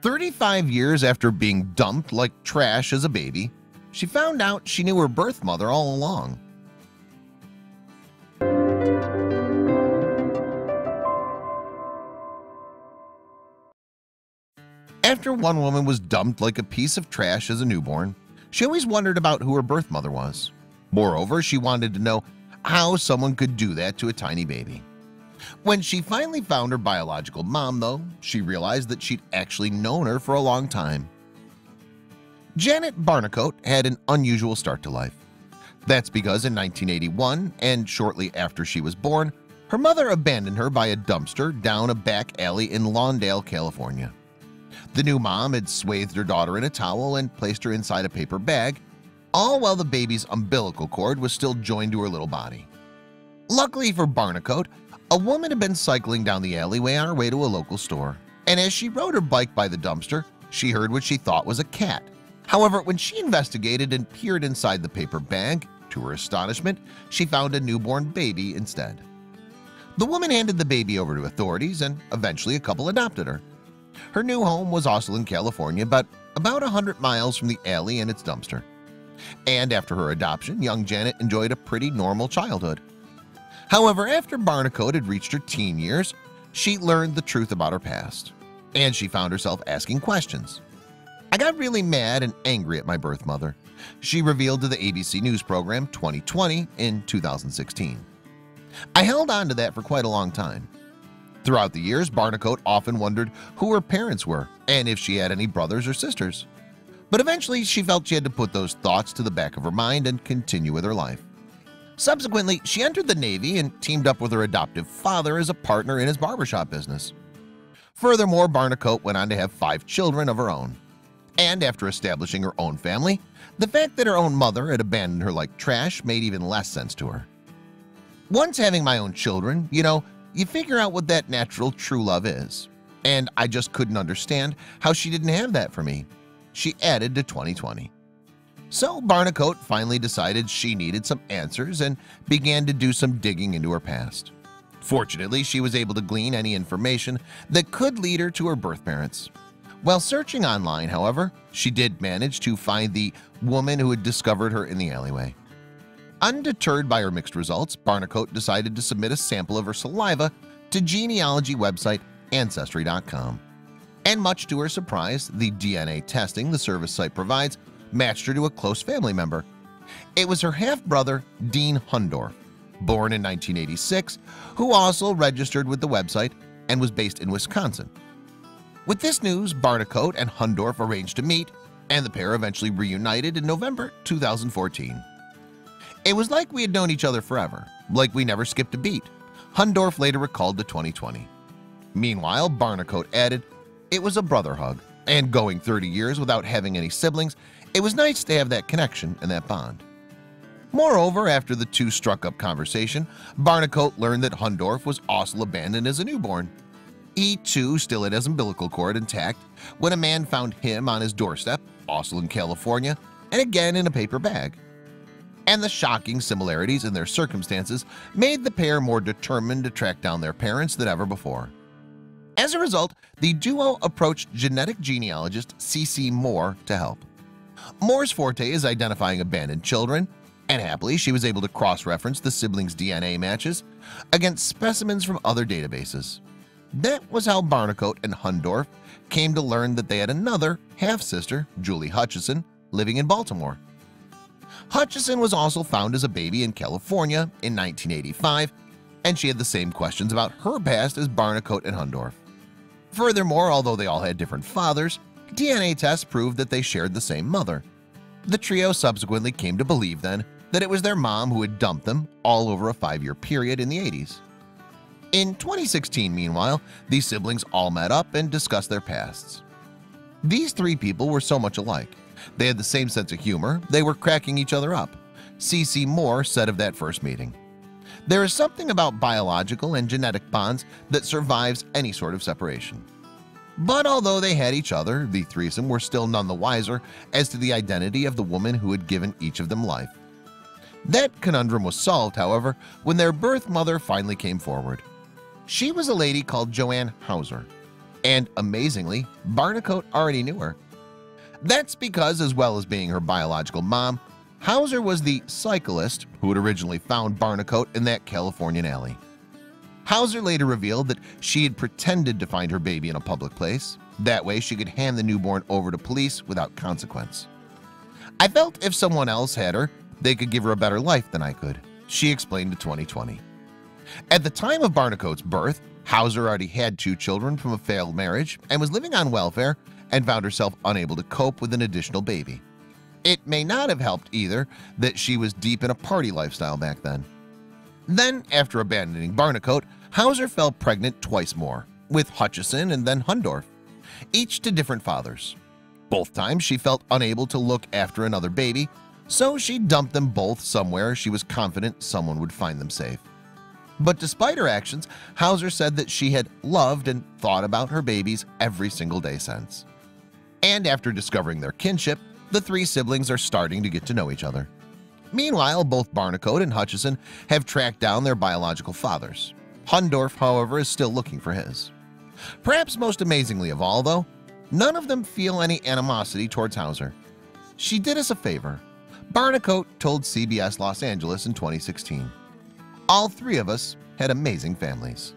35 years after being dumped like trash as a baby, she found out she knew her birth mother all along. After one woman was dumped like a piece of trash as a newborn, she always wondered about who her birth mother was. Moreover, she wanted to know how someone could do that to a tiny baby. When she finally found her biological mom, though, she realized that she'd actually known her for a long time. Janet Barnicoat had an unusual start to life. That's because in 1981, and shortly after she was born, her mother abandoned her by a dumpster down a back alley in Lawndale, California. The new mom had swathed her daughter in a towel and placed her inside a paper bag, all while the baby's umbilical cord was still joined to her little body. Luckily for Barnicoat, a woman had been cycling down the alleyway on her way to a local store, and as she rode her bike by the dumpster, she heard what she thought was a cat. However, when she investigated and peered inside the paper bag, to her astonishment, she found a newborn baby instead. The woman handed the baby over to authorities, and eventually a couple adopted her. Her new home was also in California, but about 100 miles from the alley and its dumpster. And after her adoption, young Janet enjoyed a pretty normal childhood. However, after Barnicoat had reached her teen years, she learned the truth about her past, and she found herself asking questions. "I got really mad and angry at my birth mother," she revealed to the ABC News program 2020 in 2016. "I held on to that for quite a long time." Throughout the years, Barnicoat often wondered who her parents were and if she had any brothers or sisters. But eventually, she felt she had to put those thoughts to the back of her mind and continue with her life. Subsequently, she entered the Navy and teamed up with her adoptive father as a partner in his barbershop business. Furthermore, Barnicoat went on to have 5 children of her own. And after establishing her own family, the fact that her own mother had abandoned her like trash made even less sense to her. Once having my own children, you figure out what that natural true love is. And I just couldn't understand how she didn't have that for me," she added to 2020. So Barnicoat finally decided she needed some answers and began to do some digging into her past. Fortunately, she was able to glean any information that could lead her to her birth parents. While searching online, however, she did manage to find the woman who had discovered her in the alleyway. Undeterred by her mixed results, Barnicoat decided to submit a sample of her saliva to genealogy website Ancestry.com. And much to her surprise, the DNA testing the service site provides matched her to a close family member. It was her half-brother, Dean Hundorf, born in 1986, who also registered with the website and was based in Wisconsin. With this news, Barnicoat and Hundorf arranged to meet, and the pair eventually reunited in November 2014. "It was like we had known each other forever, like we never skipped a beat," Hundorf later recalled to 2020. Meanwhile, Barnicoat added, "It was a brother hug, and going 30 years without having any siblings, it was nice to have that connection and that bond." Moreover, after the two struck up conversation, Barnicoat learned that Hundorf was also abandoned as a newborn. He too still had his umbilical cord intact when a man found him on his doorstep, also in California, and again in a paper bag. And the shocking similarities in their circumstances made the pair more determined to track down their parents than ever before. As a result, the duo approached genetic genealogist C.C. Moore to help. Moore's forte is identifying abandoned children, and happily she was able to cross-reference the siblings' DNA matches against specimens from other databases. That was how Barnicoat and Hundorf came to learn that they had another half-sister, Julie Hutchison, living in Baltimore. Hutchison was also found as a baby in California in 1985, and she had the same questions about her past as Barnicoat and Hundorf. Furthermore, although they all had different fathers, DNA tests proved that they shared the same mother. The trio subsequently came to believe then that it was their mom who had dumped them all over a 5-year period in the 80s. In 2016, meanwhile, these siblings all met up and discussed their pasts. These 3 people were so much alike. They had the same sense of humor, they were cracking each other up. C.C. Moore said of that first meeting, "There is something about biological and genetic bonds that survives any sort of separation." But although they had each other, the threesome were still none the wiser as to the identity of the woman who had given each of them life. That conundrum was solved, however, when their birth mother finally came forward. She was a lady called Joanne Hauser. And amazingly, Barnicoat already knew her. That's because, as well as being her biological mom, Hauser was the cyclist who had originally found Barnicoat in that Californian alley. Hauser later revealed that she had pretended to find her baby in a public place. That way she could hand the newborn over to police without consequence. "I felt if someone else had her, they could give her a better life than I could," she explained to 2020. At the time of Barnicoat's birth, Hauser already had 2 children from a failed marriage and was living on welfare and found herself unable to cope with an additional baby. It may not have helped either that she was deep in a party lifestyle back then. Then, after abandoning Barnicoat, Hauser fell pregnant twice more, with Hutchison and then Hundorf, each to different fathers. Both times she felt unable to look after another baby, so she dumped them both somewhere she was confident someone would find them safe. But despite her actions, Hauser said that she had loved and thought about her babies every single day since. And after discovering their kinship, the 3 siblings are starting to get to know each other. Meanwhile, both Barnicoat and Hutchison have tracked down their biological fathers. Hundorf, however, is still looking for his. Perhaps most amazingly of all, though, none of them feel any animosity towards Hauser. She did us a favor. Barnicoat told CBS Los Angeles in 2016. "All 3 of us had amazing families."